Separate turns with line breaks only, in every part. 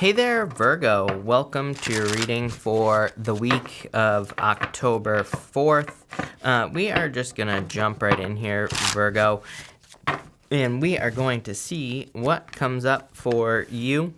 Hey there, Virgo. Welcome to your reading for the week of October 4th. We are just going to jump right in here, Virgo, and we are going to see what comes up for you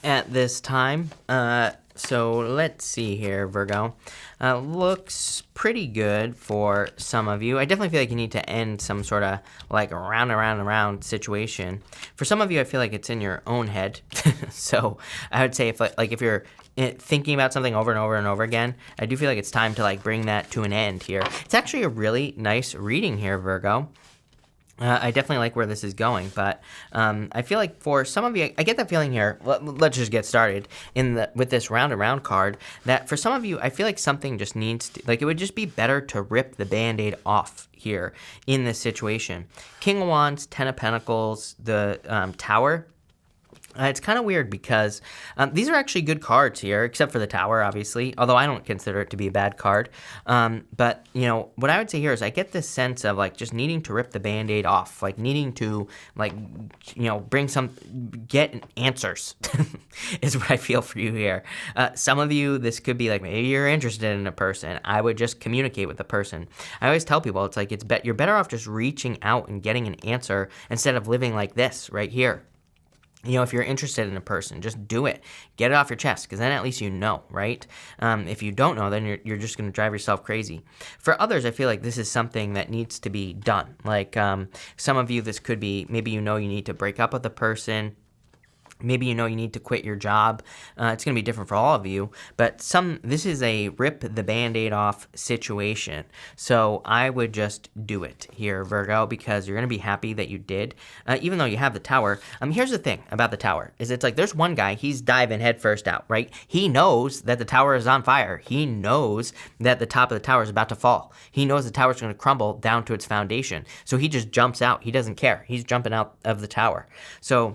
at this time. So let's see here, Virgo. Looks pretty good for some of you. I definitely feel like you need to end some sort of like around situation. For some of you, I feel like it's in your own head. So I would say if you're thinking about something over and over and over again, I do feel like it's time to like bring that to an end here. It's actually a really nice reading here, Virgo. I definitely like where this is going, but I feel like for some of you, I get that feeling here. Let's just get started with this round and round card. That for some of you, I feel like something just needs to, like it would just be better to rip the Band-Aid off here in this situation. King of Wands, Ten of Pentacles, the Tower. It's kind of weird because these are actually good cards here, except for the Tower, obviously, although I don't consider it to be a bad card. But, you know, what I would say here is I get this sense of, like, just needing to rip the Band-Aid off, like, needing to, like, you know, get answers is what I feel for you here. Some of you, this could be, like, maybe you're interested in a person. I would just communicate with the person. I always tell people, it's like, you're better off just reaching out and getting an answer instead of living like this right here. You know, if you're interested in a person, just do it. Get it off your chest, because then at least you know, right? If you don't know, then you're just going to drive yourself crazy. For others, I feel like this is something that needs to be done. Like some of you, this could be, maybe you know you need to break up with a person. Maybe you know you need to quit your job. It's going to be different for all of you, but this is a rip the Band-Aid off situation. So I would just do it here, Virgo, because you're going to be happy that you did, even though you have the Tower. Here's the thing about the Tower, is it's like there's one guy, he's diving headfirst out, right? He knows that the Tower is on fire. He knows that the top of the tower is about to fall. He knows the tower is going to crumble down to its foundation. So he just jumps out. He doesn't care. He's jumping out of the tower. So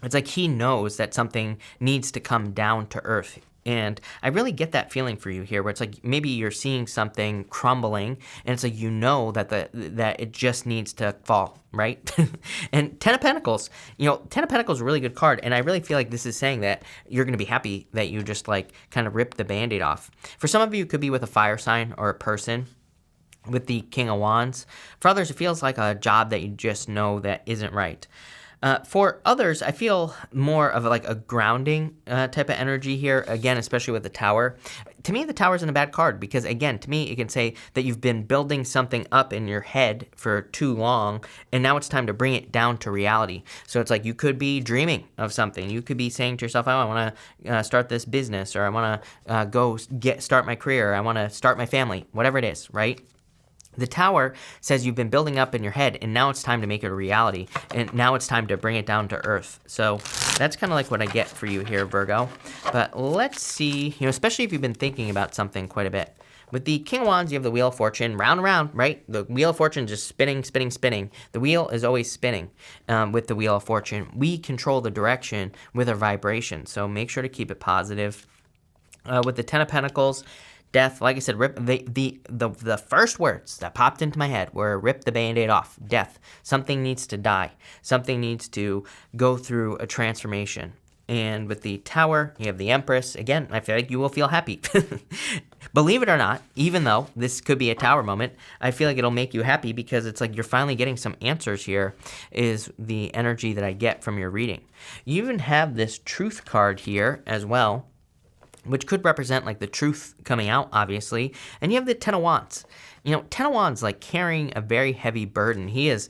it's like he knows that something needs to come down to earth. And I really get that feeling for you here, where it's like maybe you're seeing something crumbling, and it's like you know that that it just needs to fall, right? And Ten of Pentacles, you know, Ten of Pentacles is a really good card, and I really feel like this is saying that you're going to be happy that you just like kind of ripped the Band-Aid off. For some of you, it could be with a fire sign or a person. With the King of Wands. For others, it feels like a job that you just know that isn't right. For others, I feel more of like a grounding type of energy here, again, especially with the Tower. To me, the Tower isn't a bad card because, again, to me, it can say that you've been building something up in your head for too long, and now it's time to bring it down to reality. So it's like you could be dreaming of something. You could be saying to yourself, oh, I want to start this business, or I want to start my career, or I want to start my family, whatever it is, right? The Tower says you've been building up in your head, and now it's time to make it a reality, and now it's time to bring it down to earth. So that's kind of like what I get for you here, Virgo. But let's see, you know, especially if you've been thinking about something quite a bit. With the King of Wands, you have the Wheel of Fortune, round and round, right? The Wheel of Fortune just spinning, spinning, spinning. The wheel is always spinning with the Wheel of Fortune. We control the direction with our vibration, so make sure to keep it positive. With the Ten of Pentacles, Death, like I said, rip the first words that popped into my head were rip the Band-Aid off. Death. Something needs to die. Something needs to go through a transformation. And with the Tower, you have the Empress. Again, I feel like you will feel happy. Believe it or not, even though this could be a Tower moment, I feel like it'll make you happy because it's like you're finally getting some answers here, is the energy that I get from your reading. You even have this Truth card here as well, which could represent like the truth coming out, obviously. And you have the Ten of Wands. You know, Ten of Wands, like carrying a very heavy burden. He is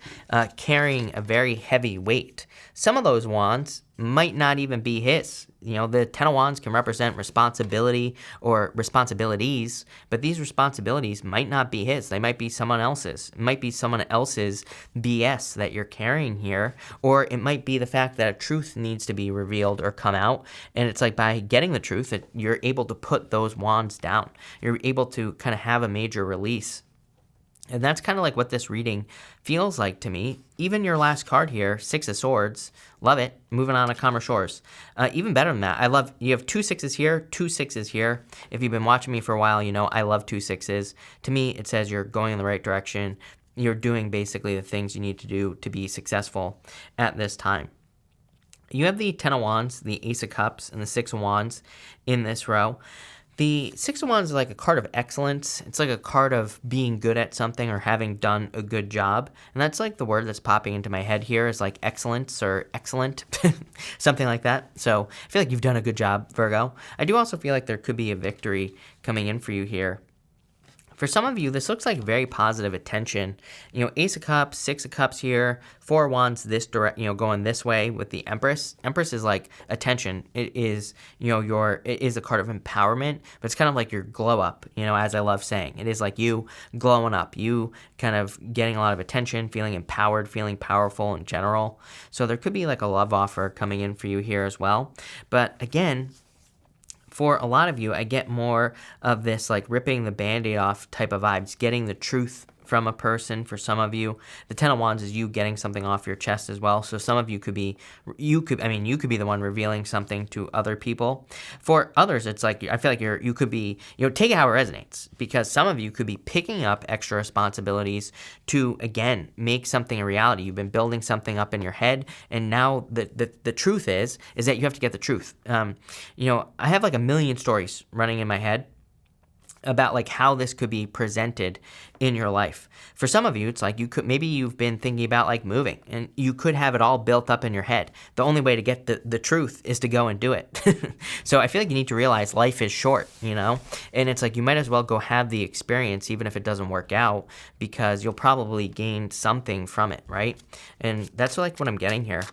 carrying a very heavy weight. Some of those wands might not even be his. You know, the Ten of Wands can represent responsibility or responsibilities, but these responsibilities might not be his. They might be someone else's. It might be someone else's BS that you're carrying here, or it might be the fact that a truth needs to be revealed or come out, and it's like by getting the truth that you're able to put those wands down. You're able to kind of have a major release. And that's kind of like what this reading feels like to me. Even your last card here, Six of Swords, love it. Moving on to calmer shores. Even better than that, I love, you have 2 6s here, 2 6s here. If you've been watching me for a while, you know I love 2 6s. To me, it says you're going in the right direction. You're doing basically the things you need to do to be successful at this time. You have the Ten of Wands, the Ace of Cups, and the Six of Wands in this row. The Six of Wands is like a card of excellence. It's like a card of being good at something or having done a good job. And that's like the word that's popping into my head here is like excellence or excellent, something like that. So I feel like you've done a good job, Virgo. I do also feel like there could be a victory coming in for you here. For some of you, this looks like very positive attention. Ace of Cups, Six of Cups here, Four of Wands this direct, going this way with the Empress. Empress is like attention. It is, it is a card of empowerment, but it's kind of like your glow up, as I love saying. It is like you glowing up, you kind of getting a lot of attention, feeling empowered, feeling powerful in general. So there could be like a love offer coming in for you here as well. But again, for a lot of you, I get more of this like ripping the Band-Aid off type of vibes, getting the truth from a person. For some of you, the Ten of Wands is you getting something off your chest as well. So some of you could be, you could be the one revealing something to other people. For others, it's like, I feel like you could be, take it how it resonates, because some of you could be picking up extra responsibilities to, again, make something a reality. You've been building something up in your head, and now the truth is that you have to get the truth. I have like a million stories running in my head about like how this could be presented in your life. For some of you, it's like maybe you've been thinking about like moving, and you could have it all built up in your head. The only way to get the truth is to go and do it. So I feel like you need to realize life is short, and it's like you might as well go have the experience even if it doesn't work out, because you'll probably gain something from it, right? And that's like what I'm getting here.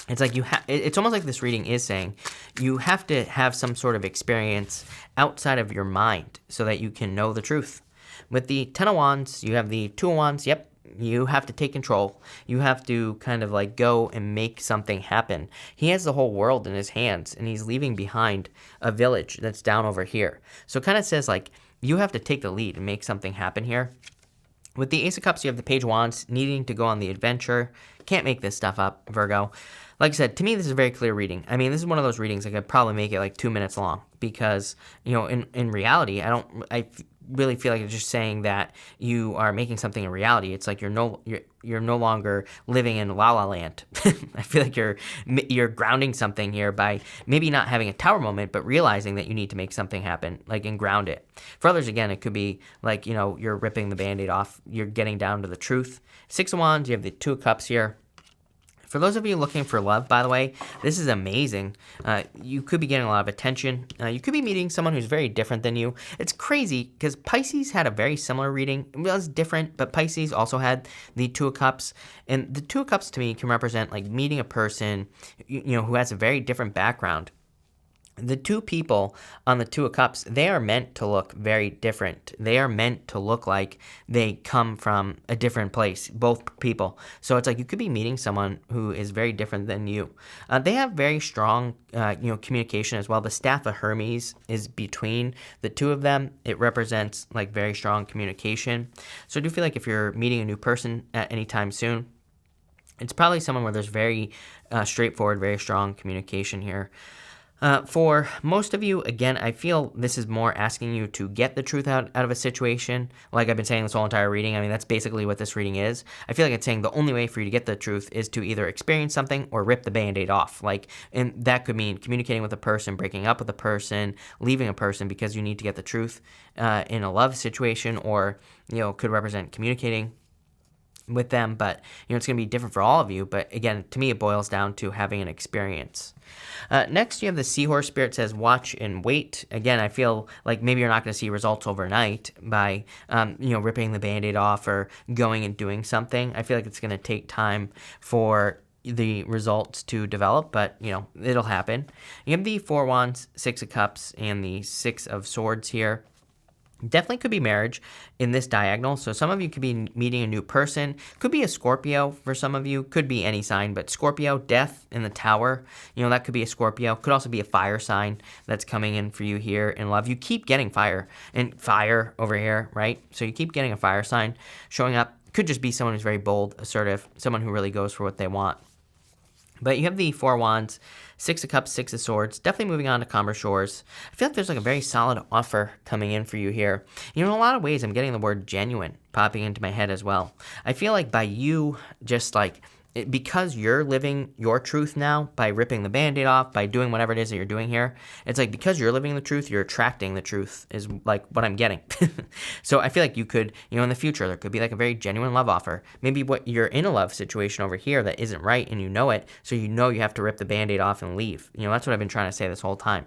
It's like it's almost like this reading is saying you have to have some sort of experience outside of your mind so that you can know the truth. With the Ten of Wands, you have the Two of Wands. Yep, you have to take control. You have to kind of like go and make something happen. He has the whole world in his hands, and he's leaving behind a village that's down over here. So it kind of says like you have to take the lead and make something happen here. With the Ace of Cups, you have the Page of Wands, needing to go on the adventure. Can't make this stuff up, Virgo. Like I said, to me, this is a very clear reading. I mean, this is one of those readings I could probably make it like 2 minutes long, because, in reality, I really feel like it's just saying that you are making something a reality. It's like you're no longer living in La La Land. I feel like you're grounding something here by maybe not having a tower moment, but realizing that you need to make something happen, like, and ground it. For others, again, it could be like, you're ripping the Band-Aid off. You're getting down to the truth. Six of Wands, you have the Two of Cups here. For those of you looking for love, by the way, this is amazing. You could be getting a lot of attention. You could be meeting someone who's very different than you. It's crazy because Pisces had a very similar reading. It was different, but Pisces also had the Two of Cups. And the Two of Cups to me can represent like meeting a person, who has a very different background. The two people on the Two of Cups, they are meant to look very different. They are meant to look like they come from a different place, both people. So it's like you could be meeting someone who is very different than you. They have very strong, communication as well. The Staff of Hermes is between the two of them. It represents like very strong communication. So I do feel like if you're meeting a new person at any time soon, it's probably someone where there's very straightforward, very strong communication here. For most of you, again, I feel this is more asking you to get the truth out of a situation. Like I've been saying this whole entire reading, I mean, that's basically what this reading is. I feel like it's saying the only way for you to get the truth is to either experience something or rip the Band-Aid off. And that could mean communicating with a person, breaking up with a person, leaving a person because you need to get the truth in a love situation, or, could represent communicating with them. But, it's going to be different for all of you. But again, to me, it boils down to having an experience. Next, you have the Seahorse Spirit says, watch and wait. Again, I feel like maybe you're not going to see results overnight by, ripping the Band-Aid off or going and doing something. I feel like it's going to take time for the results to develop, but, it'll happen. You have the Four of Wands, Six of Cups, and the Six of Swords here. Definitely could be marriage in this diagonal. So some of you could be meeting a new person. Could be a Scorpio for some of you. Could be any sign, but Scorpio, Death in the Tower. That could be a Scorpio. Could also be a fire sign that's coming in for you here in love. You keep getting fire and fire over here, right? So you keep getting a fire sign showing up. Could just be someone who's very bold, assertive, someone who really goes for what they want. But you have the Four of Wands, Six of Cups, Six of Swords, definitely moving on to calmer shores. I feel like there's like a very solid offer coming in for you here. In a lot of ways, I'm getting the word genuine popping into my head as well. I feel like by you just like, because you're living your truth now by ripping the Band-Aid off, by doing whatever it is that you're doing here, it's like because you're living the truth, you're attracting the truth is like what I'm getting. So I feel like you could, in the future, there could be like a very genuine love offer. Maybe what you're in a love situation over here that isn't right and you know it, so you have to rip the Band-Aid off and leave. That's what I've been trying to say this whole time.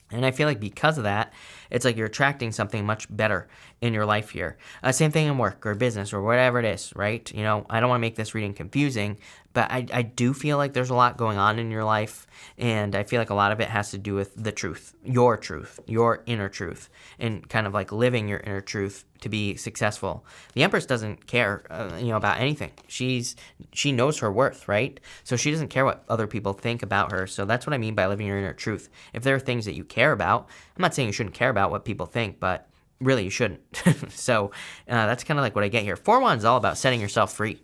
And I feel like because of that, it's like you're attracting something much better in your life here. Same thing in work or business or whatever it is, right? I don't want to make this reading confusing, but I do feel like there's a lot going on in your life, and I feel like a lot of it has to do with the truth, your inner truth, and kind of like living your inner truth to be successful. The Empress doesn't care, about anything. She knows her worth, right? So she doesn't care what other people think about her. So that's what I mean by living your inner truth. If there are things that you care about, I'm not saying you shouldn't care about what people think, but really you shouldn't. So that's kind of like what I get here. Four Wands is all about setting yourself free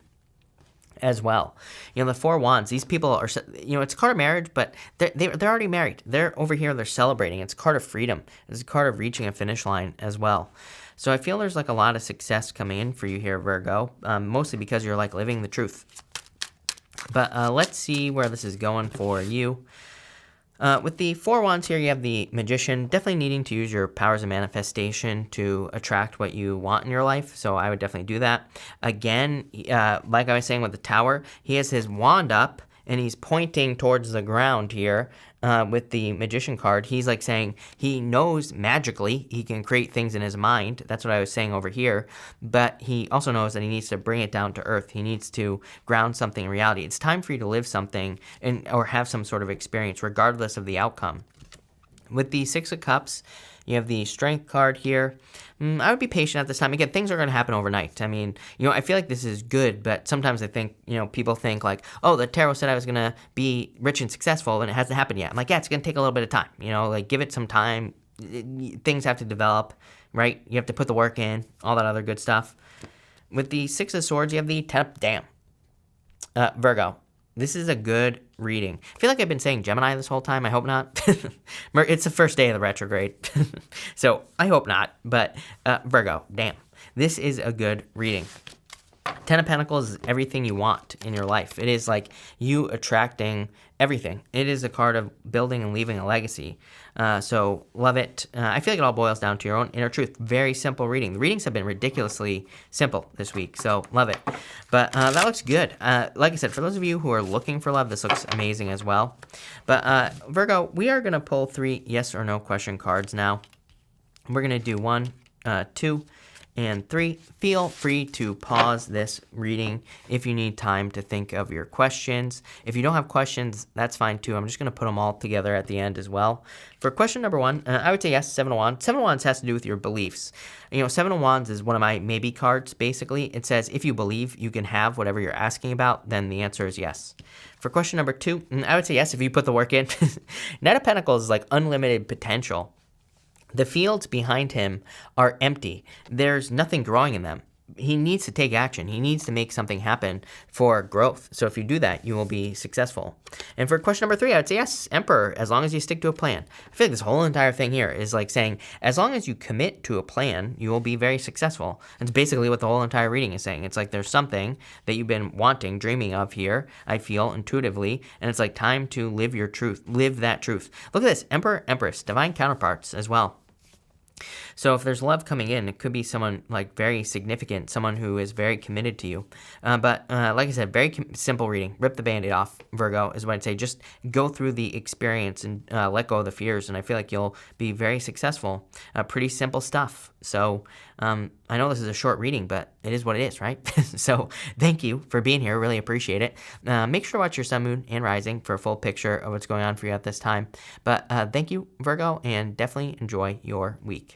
as well. The Four Wands, these people are, it's a card of marriage, but they're already married. They're over here, they're celebrating. It's a card of freedom. It's a card of reaching a finish line as well. So I feel there's like a lot of success coming in for you here, Virgo, mostly because you're like living the truth. But let's see where this is going for you. With the Four Wands here, you have the Magician, definitely needing to use your powers of manifestation to attract what you want in your life. So I would definitely do that. Again, like I was saying with the Tower, he has his wand up and he's pointing towards the ground here. With the Magician card, he's like saying he knows magically he can create things in his mind. That's what I was saying over here. But he also knows that he needs to bring it down to earth. He needs to ground something in reality. It's time for you to live something or have some sort of experience, regardless of the outcome. With the Six of Cups, you have the Strength card here. I would be patient at this time. Again, things are going to happen overnight. I mean, I feel like this is good, but sometimes I think, people think like, oh, the tarot said I was going to be rich and successful, and it hasn't happened yet. I'm like, yeah, it's going to take a little bit of time. Like give it some time. Things have to develop, right? You have to put the work in, all that other good stuff. With the Six of Swords, you have the Virgo. This is a good reading. I feel like I've been saying Gemini this whole time. I hope not. It's the first day of the retrograde. So I hope not. But Virgo, damn. This is a good reading. Ten of Pentacles is everything you want in your life. It is like you attracting everything. It is a card of building and leaving a legacy. So love it. I feel like it all boils down to your own inner truth. Very simple reading. The readings have been ridiculously simple this week, so love it. But that looks good. Like I said, for those of you who are looking for love, this looks amazing as well. But Virgo, we are going to pull 3 yes or no question cards now. We're going to do 1, 2, and 3. Feel free to pause this reading if you need time to think of your questions. If you don't have questions, that's fine too. I'm just going to put them all together at the end as well. For question number 1, I would say yes, 7 of Wands. 7 of Wands has to do with your beliefs. 7 of Wands is one of my maybe cards, basically. It says if you believe you can have whatever you're asking about, then the answer is yes. For question number 2, I would say yes if you put the work in. Knight of Pentacles is like unlimited potential. The fields behind him are empty. There's nothing growing in them. He needs to take action. He needs to make something happen for growth. So if you do that, you will be successful. And for question number 3, I would say yes, Emperor, as long as you stick to a plan. I feel like this whole entire thing here is like saying, as long as you commit to a plan, you will be very successful. That's basically what the whole entire reading is saying. It's like there's something that you've been wanting, dreaming of here, I feel intuitively, and it's like time to live your truth, live that truth. Look at this, Emperor, Empress, divine counterparts as well. So if there's love coming in, it could be someone like very significant, someone who is very committed to you. But like I said, very simple reading. Rip the Band-Aid off, Virgo, is what I'd say. Just go through the experience and let go of the fears, and I feel like you'll be very successful. Pretty simple stuff. So I know this is a short reading, but it is what it is, right? So thank you for being here. Really appreciate it. Make sure to watch your sun, moon, and rising for a full picture of what's going on for you at this time. But thank you, Virgo, and definitely enjoy your week.